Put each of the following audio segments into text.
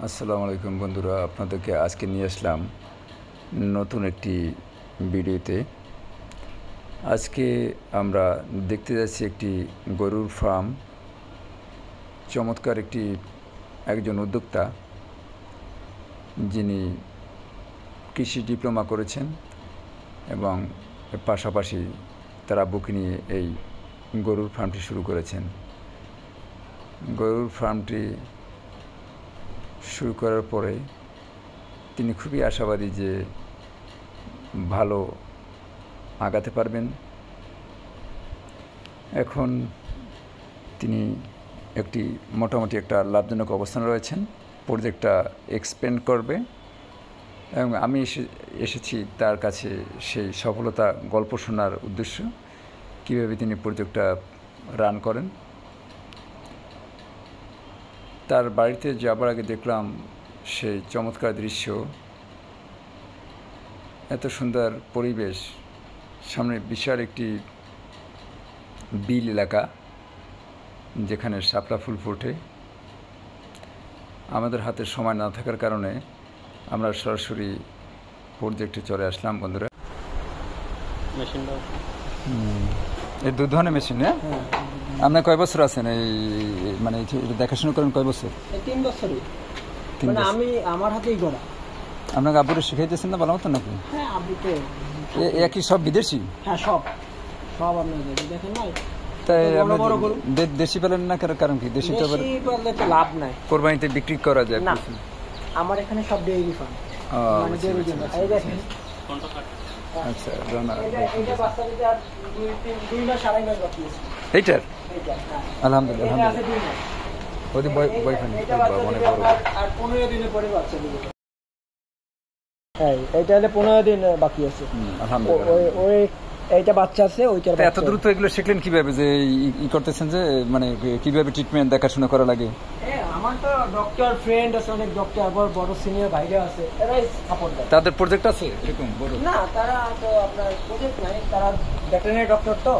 আসসালামু আলাইকুম বন্ধুরা, আপনাদেরকে আজকে নিয়ে আসলাম নতুন একটি ভিডিওতে। আজকে আমরা দেখতে যাচ্ছি একটি গরুর ফার্ম। চমৎকার একজন উদ্যোক্তা, যিনি কৃষি ডিপ্লোমা করেছেন এবং পাশাপাশি তার আব্বুকে নিয়ে এই গরুর ফার্মটি শুরু করেছেন। গরুর ফার্মটি শুরু করার পরে তিনি খুবই আশাবাদী যে ভালো আগাতে পারবেন। এখন তিনি মোটামুটি একটা লাভজনক অবস্থানে রয়েছেন। প্রজেক্টটা এক্সপেন্ড করবে এবং আমি এসেছি তার কাছে সেই সফলতা গল্প শোনার উদ্দেশ্য, কীভাবে তিনি প্রজেক্টটা রান করেন। তার বাড়িতে যাবার আগে দেখলাম সেই চমৎকার দৃশ্য, এত সুন্দর পরিবেশ, সামনে বিশাল একটি বিল এলাকা যেখানে শাপলা ফুল ফোটে। আমাদের হাতে সময় না থাকার কারণে আমরা সরাসরি প্রজেক্টে চলে আসলাম। বন্ধুরা, এই দুধ ধরনের মেশিন, হ্যাঁ? আপনার কয় বছর আছেন এই মানে দেখাশোনা করেন? কয় বছর? 3 বছরই। মানে আমি আমার হাতেই গড়া। আপনাকে আব্বুরে শিখাইতেছেন না ভালো মতো নাকি? হ্যাঁ, আব্বুকে। একই সব বিদেশি? হ্যাঁ, সব আপনাদের দেখেন না। তাই দেশি পালেন না? কারণ কি দেশি পাললে তো লাভ নাই, কোরবানিতে বিক্রি করা যায় না। আমার এখানে সব ডেইরি ফার্ম। এই দেখেন। আচ্ছা, রানা এটা বাচ্চাদের আর 2 মাস 2.5 মাস বাকি আছে। এইটার আলহামদুলিল্লাহ ওই বয়ফ্রেন্ড অনেক বড়। আর 15 দিনের পরে বাচ্চা দিবে। হ্যাঁ, এটা হলে 15 দিন বাকি আছে। আলহামদুলিল্লাহ। ওই এইটা বাচ্চা আছে, ওইটার বাচ্চা। এত দ্রুত এগুলো শিখলেন কিভাবে যে করতেছেন, যে মানে কিভাবে ট্রিটমেন্ট দেখাশোনা করা লাগে? আমার তো ডক্টর ফ্রেন্ড আছে, অনেক ডক্টর, আবার বড় সিনিয়র ভাইরা আছে, এরাই সাপোর্ট দেয়। তাদের প্রজেক্ট আছে এরকম বড়? না, তারা তো আপনার প্রজেক্ট নাই, তারা ভেটেরিনারি ডক্টর। তো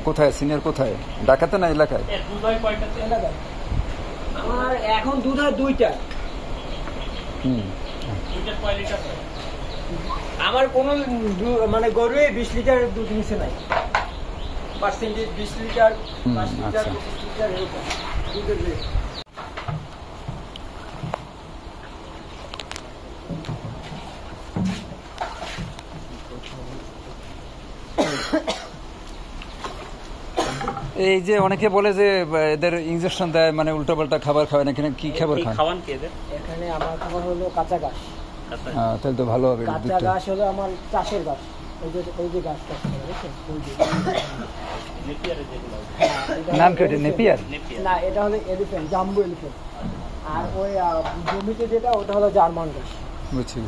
কোথায় সিনিয়র? কোথায়, ঢাকাতে না এলাকায়? দুধ হয় কয়টাতে? এলাকায়। আমার এখন দুধ হয় 2টা। দুধের কয় লিটার হয়? আমার কোন মানে গরু 20 লিটার দুধ নিচে নাই। পার্সেন্টেজ 20 লিটার, 5 লিটার, 25 লিটার এরকম দুধের রেট। এই যে অনেকে বলে যে এদের ইনজেকশন দেয়, মানে উল্টাপাল্টা খাবার খাওয়ায় না, কি খাবার খাওয়ান? এখানে আমার খাবার হলো কাঁচা ঘাস। তাহলে তো ভালো হবে। কাঁচা ঘাস হলো আমার চাষের ঘাস। ওই যে গাছটা নাম কি? নেপিয়ার না, এটা হলো এলিফ্যান্ট, জাম্বু এলিফ্যান্ট। আর ওই জমিতে যেটা, ওটা হলো জার্মান ঘাস। বুঝছি।